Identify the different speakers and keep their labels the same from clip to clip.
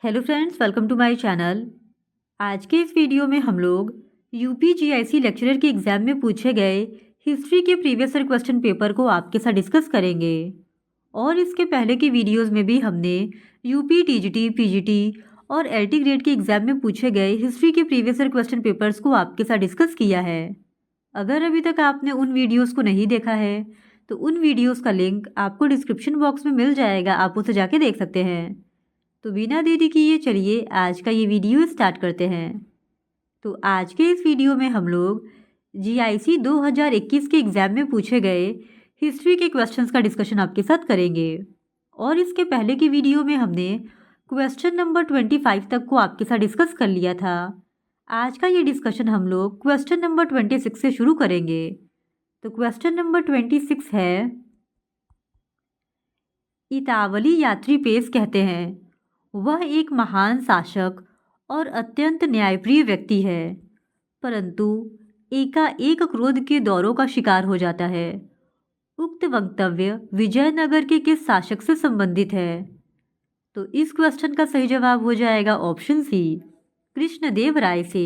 Speaker 1: Hello friends, welcome to my channel. आज के इस वीडियो में हम लोग यूपीजीआईसी लेक्चरर के एग्जाम में पूछे गए हिस्ट्री के प्रीवियस ईयर क्वेश्चन पेपर को आपके साथ डिस्कस करेंगे। और इसके पहले की वीडियोस में भी हमने यूपी टीजीटी, पीजीटी और एलटी ग्रेड के एग्जाम में पूछे गए हिस्ट्री के प्रीवियस ईयर क्वेश्चन पेपर्स को आपके साथ डिस्कस किया है। अगर अभी तक आपने उन वीडियोज़ को नहीं देखा है तो उन वीडियोज़ का लिंक आपको डिस्क्रिप्शन बॉक्स में मिल जाएगा, आप उसे जाके देख सकते हैं। तो बिना देरी किए चलिए आज का ये वीडियो स्टार्ट करते हैं। तो आज के इस वीडियो में हम लोग जीआईसी 2021 के एग्ज़ाम में पूछे गए हिस्ट्री के क्वेश्चंस का डिस्कशन आपके साथ करेंगे। और इसके पहले की वीडियो में हमने क्वेश्चन नंबर 25 तक को आपके साथ डिस्कस कर लिया था। आज का ये डिस्कशन हम लोग क्वेश्चन नंबर 26 से शुरू करेंगे। तो क्वेश्चन नंबर 26 है, इतावली यात्री पेश कहते हैं वह एक महान शासक और अत्यंत न्यायप्रिय व्यक्ति है, परंतु एकाएक क्रोध के दौरों का शिकार हो जाता है। उक्त वक्तव्य विजयनगर के किस शासक से संबंधित है? तो इस क्वेश्चन का सही जवाब हो जाएगा ऑप्शन सी, कृष्णदेव राय से।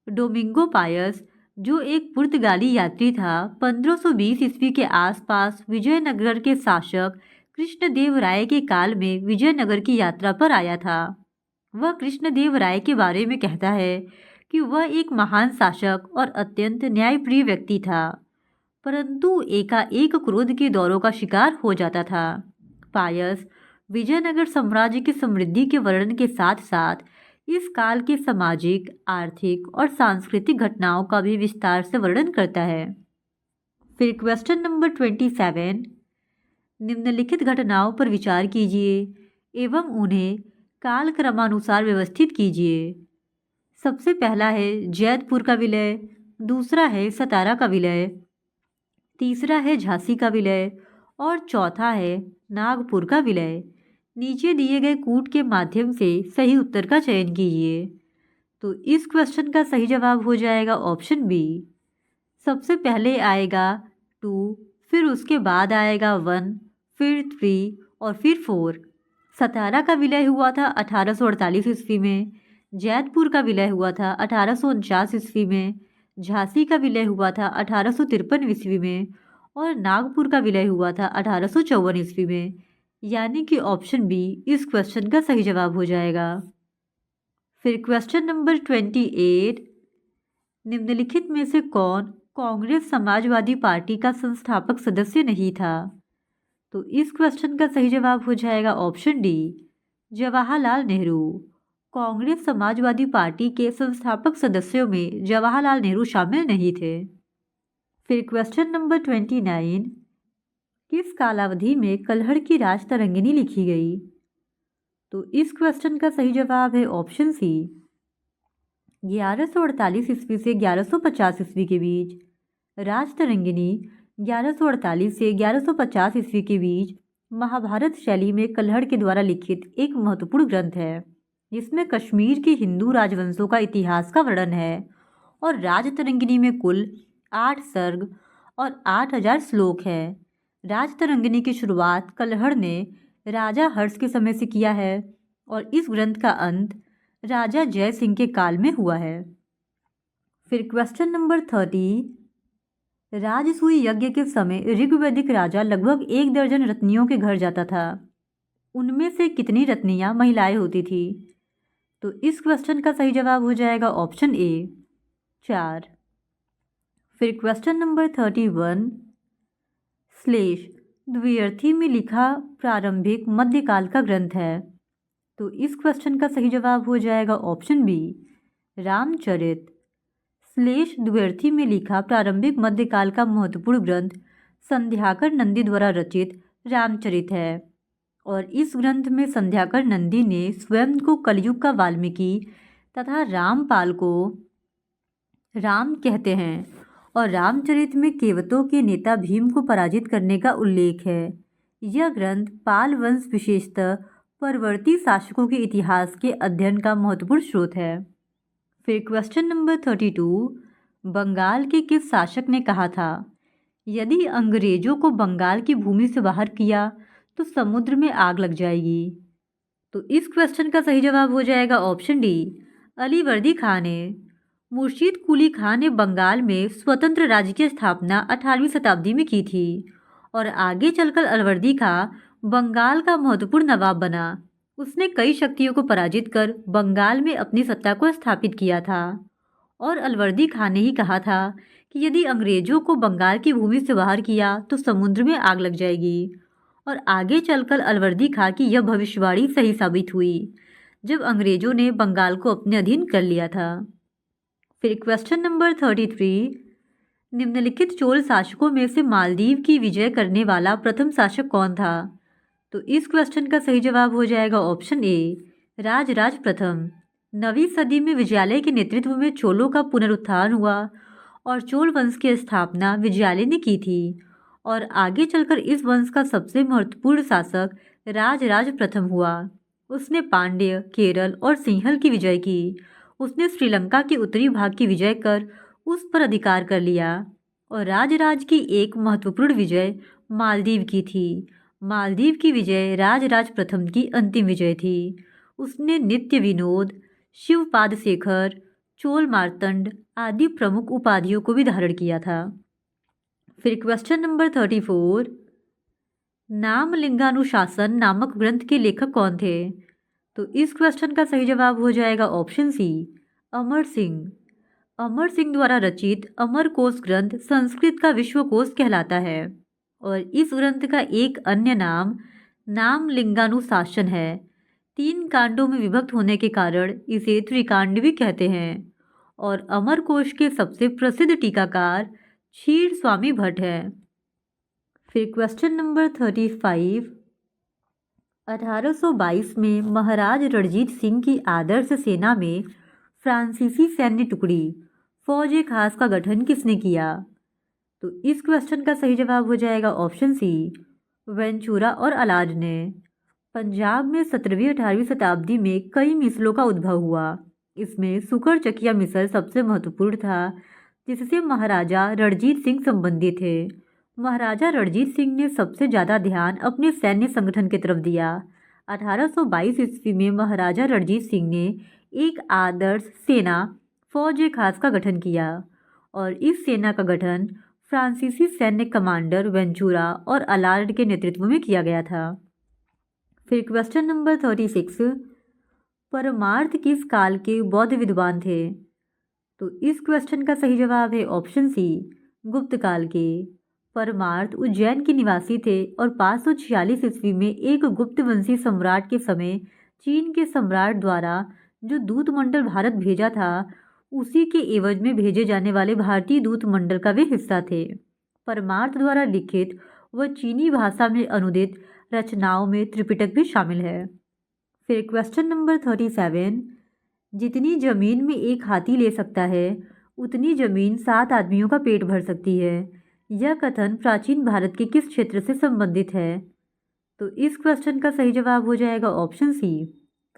Speaker 1: डोमिंगो पायस, जो एक पुर्तगाली यात्री था, 1520 ईस्वी के आसपास विजयनगर के शासक कृष्णदेव राय के काल में विजयनगर की यात्रा पर आया था। वह कृष्णदेव राय के बारे में कहता है कि वह एक महान शासक और अत्यंत न्यायप्रिय व्यक्ति था, परंतु एकाएक क्रोध के दौरों का शिकार हो जाता था। पायस विजयनगर साम्राज्य की समृद्धि के वर्णन के साथ साथ इस काल के सामाजिक, आर्थिक और सांस्कृतिक घटनाओं का भी विस्तार से वर्णन करता है। फिर क्वेश्चन नंबर 27, निम्नलिखित घटनाओं पर विचार कीजिए एवं उन्हें कालक्रमानुसार व्यवस्थित कीजिए। सबसे पहला है जैतपुर का विलय, दूसरा है सतारा का विलय, तीसरा है झांसी का विलय और चौथा है नागपुर का विलय। नीचे दिए गए कूट के माध्यम से सही उत्तर का चयन कीजिए। तो इस क्वेश्चन का सही जवाब हो जाएगा ऑप्शन बी। सबसे पहले आएगा 2, फिर उसके बाद आएगा 1, फिर 3 और फिर 4। सतारा का विलय हुआ था 1848 ईस्वी में, जैतपुर का विलय हुआ था 1849 ईस्वी में, झांसी का विलय हुआ था 1853 ईस्वी में और नागपुर का विलय हुआ था 1854 ईस्वी में। यानी कि ऑप्शन बी इस क्वेश्चन का सही जवाब हो जाएगा। फिर क्वेश्चन नंबर 28, निम्नलिखित में से कौन कांग्रेस समाजवादी पार्टी का संस्थापक सदस्य नहीं था? तो इस क्वेश्चन का सही जवाब हो जाएगा option D, Jawaharlal Nehru. Congress Samajwadi party के संस्थापक सदस्यों में जवाहरलाल नेहरू शामिल नहीं थे। फिर क्वेश्चन नंबर 29, किस कालावधि में कलहड़ की राजतरंगिणी लिखी गई? तो इस क्वेश्चन का सही जवाब है ऑप्शन सी, 1148 ईस्वी से 1150 ईस्वी के बीच। राजतरंगिणी 1148 से 1150 ईस्वी के बीच महाभारत शैली में कलहड़ के द्वारा लिखित एक महत्वपूर्ण ग्रंथ है, जिसमें कश्मीर के हिंदू राजवंशों का इतिहास का वर्णन है। और राजतरंगिणी में कुल 8 सर्ग और 8000 श्लोक है। राजतरंगिणी की शुरुआत कलहड़ ने राजा हर्ष के समय से किया है और इस ग्रंथ का अंत राजा जय सिंह के काल में हुआ है। फिर क्वेश्चन नंबर 30, राजसूय यज्ञ के समय ऋग्वैदिक राजा लगभग 1 दर्जन रत्नियों के घर जाता था। उनमें से कितनी रत्नियां महिलाएं होती थी? तो इस क्वेश्चन का सही जवाब हो जाएगा ऑप्शन ए, 4। फिर क्वेश्चन नंबर 31, श्लेष द्व्यर्थी में लिखा प्रारंभिक मध्यकाल का ग्रंथ है। तो इस क्वेश्चन का सही जवाब हो जाएगा ऑप्शन बी, रामचरित। श्लेष द्व्यर्थी में लिखा प्रारंभिक मध्यकाल का महत्वपूर्ण ग्रंथ संध्याकर नंदी द्वारा रचित रामचरित है। और इस ग्रंथ में संध्याकर नंदी ने स्वयं को कलयुग का वाल्मीकि तथा रामपाल को राम कहते हैं और रामचरित में केवटों के नेता भीम को पराजित करने का उल्लेख है। यह ग्रंथ पाल वंश, विशेषतः परवर्ती शासकों के इतिहास के अध्ययन का महत्वपूर्ण स्रोत है। फिर क्वेश्चन नंबर 32, बंगाल के किस शासक ने कहा था, यदि अंग्रेजों को बंगाल की भूमि से बाहर किया तो समुद्र में आग लग जाएगी? तो इस क्वेश्चन का सही जवाब हो जाएगा ऑप्शन डी, अलीवर्दी खान ने। मुर्शीद कुली खान ने बंगाल में स्वतंत्र राज्य की स्थापना 18वीं शताब्दी में की थी और आगे चलकर अलवर्दी खां बंगाल का महत्वपूर्ण नवाब बना। उसने कई शक्तियों को पराजित कर बंगाल में अपनी सत्ता को स्थापित किया था और अलवर्दी खान ने ही कहा था कि यदि अंग्रेजों को बंगाल की भूमि से बाहर किया तो समुद्र में आग लग जाएगी। और आगे चलकर अलवर्दी खां की यह भविष्यवाणी सही साबित हुई जब अंग्रेजों ने बंगाल को अपने अधीन कर लिया था। फिर क्वेश्चन नंबर 33, निम्नलिखित चोल शासकों में से मालदीव की विजय करने वाला प्रथम शासक कौन था? तो इस क्वेश्चन का सही जवाब हो जाएगा ऑप्शन ए, राजराज प्रथम। 9वीं सदी में विजयालय के नेतृत्व में चोलों का पुनरुत्थान हुआ और चोल वंश की स्थापना विजयालय ने की थी और आगे चलकर इस वंश का सबसे महत्वपूर्ण शासक राजराज प्रथम हुआ। उसने पांड्य, केरल और सिंहल की विजय की। उसने श्रीलंका के उत्तरी भाग की विजय कर उस पर अधिकार कर लिया और राजराज की एक महत्वपूर्ण विजय मालदीव की थी। मालदीव की विजय राजराज प्रथम की अंतिम विजय थी। उसने नित्य विनोद, शिवपाद शेखर, चोल मार्तंड आदि प्रमुख उपाधियों को भी धारण किया था। फिर क्वेश्चन नंबर 34, नामलिंगानुशासन नामक ग्रंथ के लेखक कौन थे? तो इस क्वेश्चन का सही जवाब हो जाएगा ऑप्शन सी, अमर सिंह। अमर सिंह द्वारा रचित अमरकोश ग्रंथ संस्कृत का विश्वकोश कहलाता है और इस ग्रंथ का एक अन्य नाम नामलिंगानुशासन है। 3 कांडों में विभक्त होने के कारण इसे त्रिकांड भी कहते हैं और अमरकोश के सबसे प्रसिद्ध टीकाकार क्षीर स्वामी भट्ट है। फिर क्वेश्चन नंबर 35, 1822 में महाराज रणजीत सिंह की आदर्श सेना में फ्रांसीसी सैन्य टुकड़ी फौज खास का गठन किसने किया? तो इस क्वेश्चन का सही जवाब हो जाएगा ऑप्शन सी, वेंचुरा और अलाड ने। पंजाब में 17वीं-18वीं शताब्दी में कई मिसलों का उद्भव हुआ। इसमें सुकर चकिया मिसल सबसे महत्वपूर्ण था जिससे महाराजा रणजीत सिंह संबंधित थे। महाराजा रणजीत सिंह ने सबसे ज़्यादा ध्यान अपने सैन्य संगठन की तरफ दिया। 1822 ईस्वी में महाराजा रणजीत सिंह ने एक आदर्श सेना फौज खास का गठन किया और इस सेना का गठन फ्रांसीसी सैन्य कमांडर वेंचुरा और अलार्ड के नेतृत्व में किया गया था। फिर क्वेश्चन नंबर 36, परमार्थ किस काल के बौद्ध विद्वान थे? तो इस क्वेश्चन का सही जवाब है ऑप्शन सी, गुप्त काल के। परमार्थ उज्जैन के निवासी थे और 546 ईस्वी में एक गुप्त वंशी सम्राट के समय चीन के सम्राट द्वारा जो दूत मंडल भारत भेजा था उसी के एवज में भेजे जाने वाले भारतीय दूत मंडल का वे हिस्सा थे। परमार्थ द्वारा लिखित व चीनी भाषा में अनुदित रचनाओं में त्रिपिटक भी शामिल है। फिर क्वेश्चन नंबर 37, जितनी जमीन में एक हाथी ले सकता है उतनी जमीन 7 आदमियों का पेट भर सकती है। यह कथन प्राचीन भारत के किस क्षेत्र से संबंधित है? तो इस क्वेश्चन का सही जवाब हो जाएगा ऑप्शन सी,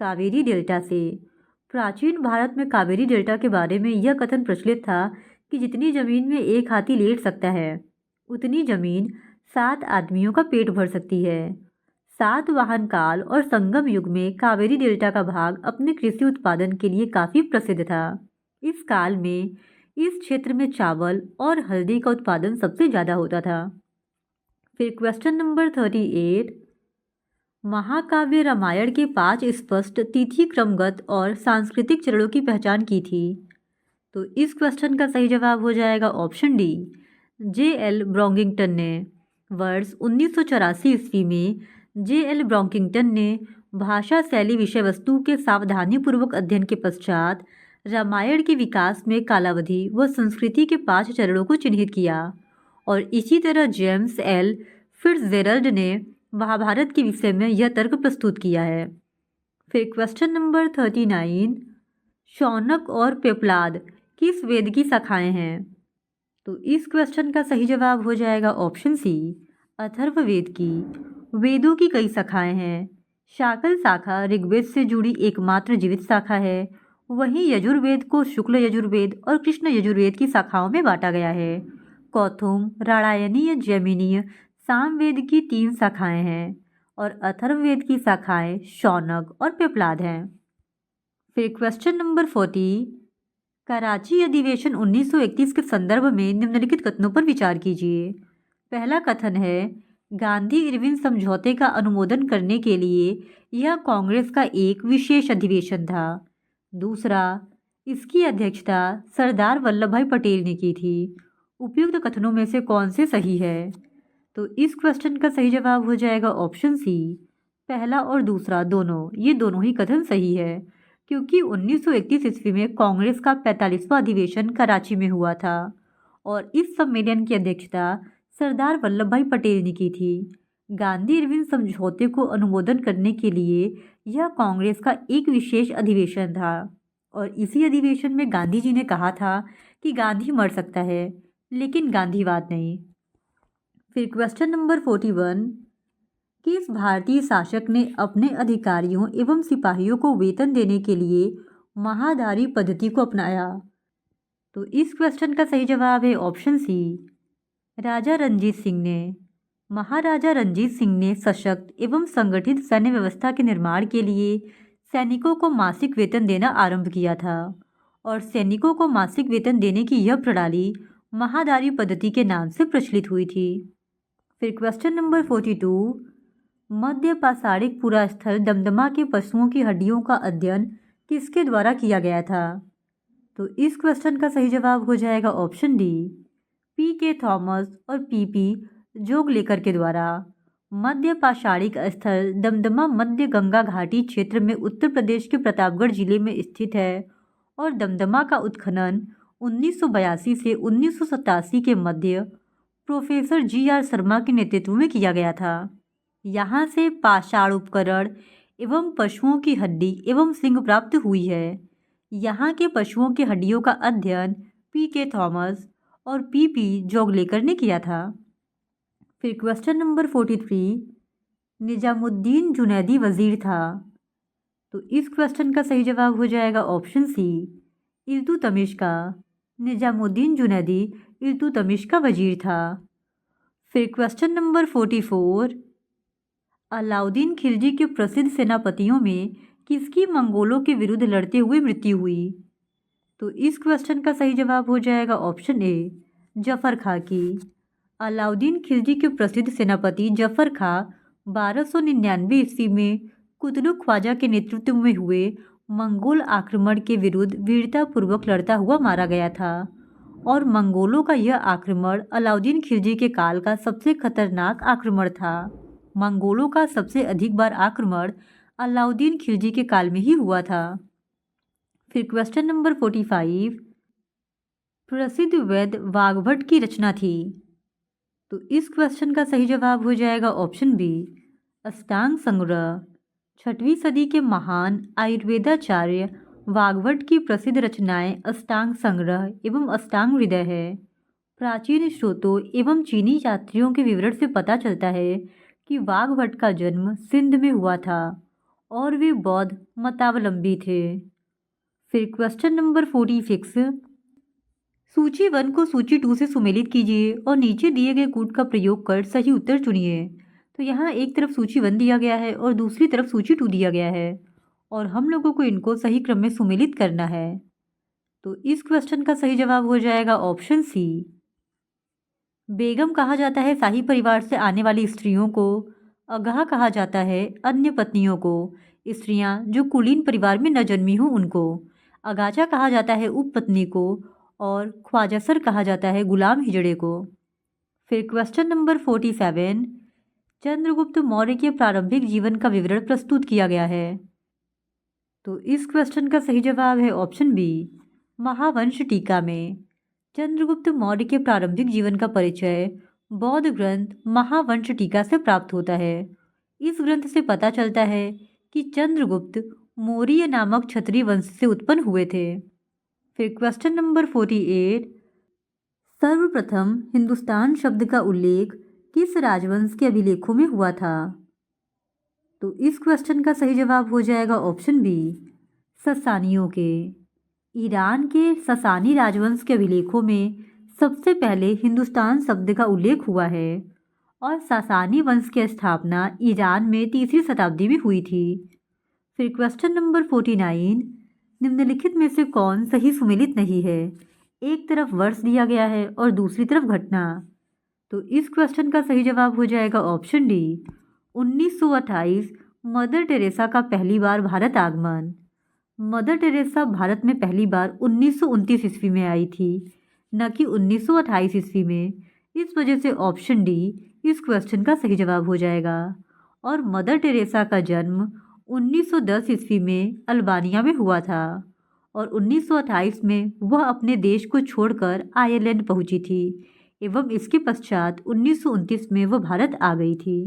Speaker 1: कावेरी डेल्टा से। प्राचीन भारत में कावेरी डेल्टा के बारे में यह कथन प्रचलित था कि जितनी जमीन में एक हाथी लेट सकता है उतनी जमीन 7 आदमियों का पेट भर सकती है। सातवाहन काल और संगम युग में कावेरी डेल्टा का भाग अपने कृषि उत्पादन के लिए काफ़ी प्रसिद्ध था। इस काल में इस क्षेत्र में चावल और हल्दी का उत्पादन सबसे ज़्यादा होता था। फिर क्वेश्चन नंबर 38, महाकाव्य रामायण के 5 स्पष्ट तिथि क्रमगत और सांस्कृतिक चरणों की पहचान की थी। तो इस क्वेश्चन का सही जवाब हो जाएगा ऑप्शन डी, J.L. ब्रॉन्गिंगटन ने। वर्ष 1984 ईस्वी में J.L. ब्रॉन्गिंगटन ने भाषा शैली विषय वस्तु के सावधानीपूर्वक अध्ययन के पश्चात रामायण के विकास में कालावधि व संस्कृति के 5 चरणों को चिन्हित किया और इसी तरह जेम्स एल फिट्जजेरल्ड ने महाभारत के विषय में यह तर्क प्रस्तुत किया है। फिर क्वेश्चन नंबर 39, शौनक और पेपलाद किस वेद की शाखाएं हैं? तो इस क्वेश्चन का सही जवाब हो जाएगा ऑप्शन सी, अथर्ववेद की। वेदों की कई शाखाएं हैं। शाकल शाखा ऋग्वेद से जुड़ी एकमात्र जीवित शाखा है। वहीं यजुर्वेद को शुक्ल यजुर्वेद और कृष्ण यजुर्वेद की शाखाओं में बांटा गया है। कौथुम, राणायनीय, जैमिनीय, सामवेद की 3 शाखाएं हैं और अथर्ववेद की शाखाएं शौनक और पेपलाद हैं। फिर क्वेश्चन नंबर 40, कराची अधिवेशन 1931 के संदर्भ में निम्नलिखित कथनों पर विचार कीजिए। पहला कथन है, गांधी इरविन समझौते का अनुमोदन करने के लिए यह कांग्रेस का एक विशेष अधिवेशन था। दूसरा, इसकी अध्यक्षता सरदार वल्लभ भाई पटेल ने की थी। उपयुक्त कथनों में से कौन से सही है? तो इस क्वेश्चन का सही जवाब हो जाएगा ऑप्शन सी, पहला और दूसरा दोनों, ये दोनों ही कथन सही है, क्योंकि 1931 ईस्वी में कांग्रेस का 45वां अधिवेशन कराची में हुआ था और इस सम्मेलन की अध्यक्षता सरदार वल्लभ भाई पटेल ने की थी। गांधी इरविन समझौते को अनुमोदन करने के लिए यह कांग्रेस का एक विशेष अधिवेशन था और इसी अधिवेशन में गांधी जी ने कहा था कि गांधी मर सकता है लेकिन गांधीवाद नहीं। फिर क्वेश्चन नंबर 41, किस भारतीय शासक ने अपने अधिकारियों एवं सिपाहियों को वेतन देने के लिए महादारी पद्धति को अपनाया? तो इस क्वेश्चन का सही जवाब है ऑप्शन सी, राजा रंजीत सिंह ने। महाराजा रंजीत सिंह ने सशक्त एवं संगठित सैन्य व्यवस्था के निर्माण के लिए सैनिकों को मासिक वेतन देना आरंभ किया था और सैनिकों को मासिक वेतन देने की यह प्रणाली महादारी पद्धति के नाम से प्रचलित हुई थी। फिर क्वेश्चन नंबर 42, मध्य पाषाणिक पुरास्थल दमदमा के पशुओं की हड्डियों का अध्ययन किसके द्वारा किया गया था? तो इस क्वेश्चन का सही जवाब हो जाएगा ऑप्शन डी, P.K. थॉमस और P.P. जोगलेकर के द्वारा। मध्य पाषाणिक स्थल दमदमा मध्य गंगा घाटी क्षेत्र में उत्तर प्रदेश के प्रतापगढ़ जिले में स्थित है और दमदमा का उत्खनन 1982 से 1987 के मध्य प्रोफेसर G.R. शर्मा के नेतृत्व में किया गया था। यहाँ से पाषाण उपकरण एवं पशुओं की हड्डी एवं सिंग प्राप्त हुई है। यहाँ के पशुओं की हड्डियों का अध्ययन P.K. थॉमस और P.P. जोगलेकर ने किया था। फिर क्वेश्चन नंबर 43, निजामुद्दीन जुनैदी वजीर था। तो इस क्वेश्चन का सही जवाब हो जाएगा ऑप्शन सी, इल्तुतमिश का। निजामुद्दीन जुनैदी इल्तुतमिश का वजीर था। फिर क्वेश्चन नंबर 44, अलाउद्दीन खिलजी के प्रसिद्ध सेनापतियों में किसकी मंगोलों के विरुद्ध लड़ते हुए मृत्यु हुई? तो इस क्वेश्चन का सही जवाब हो जाएगा ऑप्शन ए, जफर खां की। अलाउद्दीन खिलजी के प्रसिद्ध सेनापति जफर खां 1299 ईस्वी में कुतलुक ख्वाजा के नेतृत्व में हुए मंगोल आक्रमण के विरुद्ध वीरतापूर्वक लड़ता हुआ मारा गया था और मंगोलों का यह आक्रमण अलाउद्दीन खिलजी के काल का सबसे खतरनाक आक्रमण था। मंगोलों का सबसे अधिक बार आक्रमण अलाउद्दीन खिलजी के काल में ही हुआ था। फिर क्वेश्चन नंबर 45, प्रसिद्ध वेद वाग्भट की रचना थी। तो इस क्वेश्चन का सही जवाब हो जाएगा ऑप्शन बी, अष्टांग संग्रह। 6वीं सदी के महान आयुर्वेदाचार्य वाग्भट की प्रसिद्ध रचनाएं अष्टांग संग्रह एवं अष्टांग हृदय है। प्राचीन स्रोतों एवं चीनी यात्रियों के विवरण से पता चलता है कि वाग्भट का जन्म सिंध में हुआ था और वे बौद्ध मतावलंबी थे। फिर क्वेश्चन नंबर 46, सूची 1 को सूची 2 से सुमेलित कीजिए और नीचे दिए गए कूट का प्रयोग कर सही उत्तर चुनिए। तो यहाँ एक तरफ सूची 1 दिया गया है और दूसरी तरफ सूची 2 दिया गया है और हम लोगों को इनको सही क्रम में सुमेलित करना है। तो इस क्वेश्चन का सही जवाब हो जाएगा ऑप्शन सी, बेगम कहा जाता है शाही परिवार से आने वाली स्त्रियों को, अगाह कहा जाता है अन्य पत्नियों को, स्त्रियां जो कुलीन परिवार में न जन्मी हों उनको, अगाचा कहा जाता है उपपत्नी को और ख्वाजासर कहा जाता है गुलाम हिजड़े को। फिर क्वेश्चन नंबर 47, चंद्रगुप्त मौर्य के प्रारंभिक जीवन का विवरण प्रस्तुत किया गया है। तो इस क्वेश्चन का सही जवाब है ऑप्शन बी, महावंश टीका में। चंद्रगुप्त मौर्य के प्रारंभिक जीवन का परिचय बौद्ध ग्रंथ महावंश टीका से प्राप्त होता है। इस ग्रंथ से पता चलता है कि चंद्रगुप्त मौर्य नामक क्षत्रिय वंश से उत्पन्न हुए थे। फिर क्वेश्चन नंबर 48, सर्वप्रथम हिंदुस्तान शब्द का उल्लेख किस राजवंश के अभिलेखों में हुआ था? तो इस क्वेश्चन का सही जवाब हो जाएगा ऑप्शन बी, ससानियों के। ईरान के ससानी राजवंश के अभिलेखों में सबसे पहले हिंदुस्तान शब्द का उल्लेख हुआ है और सासानी वंश की स्थापना ईरान में 3री शताब्दी में हुई थी। फिर क्वेश्चन नंबर 49, निम्नलिखित में से कौन सही सुमेलित नहीं है? एक तरफ वर्ष दिया गया है और दूसरी तरफ घटना। तो इस क्वेश्चन का सही जवाब हो जाएगा ऑप्शन डी, 1928 मदर टेरेसा का पहली बार भारत आगमन। मदर टेरेसा भारत में पहली बार 1929 ईस्वी में आई थी, न कि 1928 ईस्वी में। इस वजह से ऑप्शन डी इस क्वेश्चन का सही जवाब हो जाएगा। और मदर टेरेसा का जन्म 1910 ईस्वी में अल्बानिया में हुआ था और 1928 में वह अपने देश को छोड़कर आयरलैंड पहुंची थी एवं इसके पश्चात 1929 में वह भारत आ गई थी।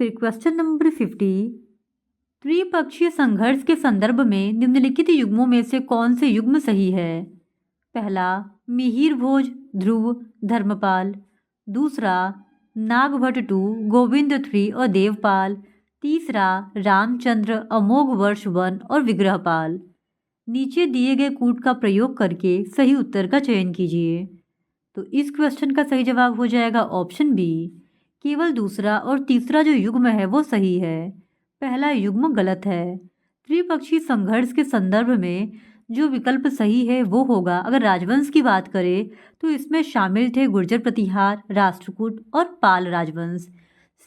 Speaker 1: फिर क्वेश्चन नंबर 50, त्रिपक्षीय संघर्ष के संदर्भ में निम्नलिखित युग्मों में से कौन से युग्म सही है? पहला मिहिर भोज ध्रुव धर्मपाल, दूसरा नागभट्ट टू गोविंद 3 और देवपाल, तीसरा रामचंद्र अमोघ वर्ष 1 और विग्रहपाल। नीचे दिए गए कूट का प्रयोग करके सही उत्तर का चयन कीजिए। तो इस क्वेश्चन का सही जवाब हो जाएगा ऑप्शन बी, केवल दूसरा और तीसरा जो युग्म है वो सही है, पहला युग्म गलत है। त्रिपक्षीय संघर्ष के संदर्भ में जो विकल्प सही है वो होगा, अगर राजवंश की बात करें तो इसमें शामिल थे गुर्जर प्रतिहार, राष्ट्रकूट और पाल राजवंश।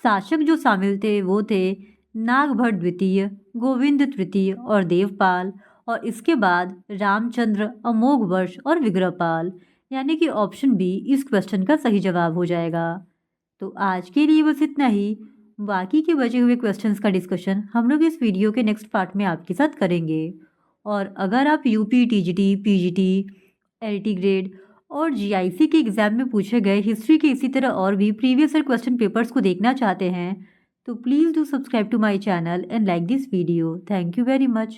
Speaker 1: शासक जो शामिल थे वो थे नागभट्ट द्वितीय, गोविंद तृतीय और देवपाल, और इसके बाद रामचंद्र अमोघ वर्ष और विग्रहपाल, यानी कि ऑप्शन बी इस क्वेश्चन का सही जवाब हो जाएगा। तो आज के लिए बस इतना ही। बाकी के बचे हुए क्वेश्चंस का डिस्कशन हम लोग इस वीडियो के नेक्स्ट पार्ट में आपके साथ करेंगे। और अगर आप UP, TGT, PGT, LT grade और जीआईसी के एग्ज़ाम में पूछे गए हिस्ट्री के इसी तरह और भी प्रीवियस ईयर क्वेश्चन पेपर्स को देखना चाहते हैं तो please do subscribe to my channel and like this video. Thank you very much.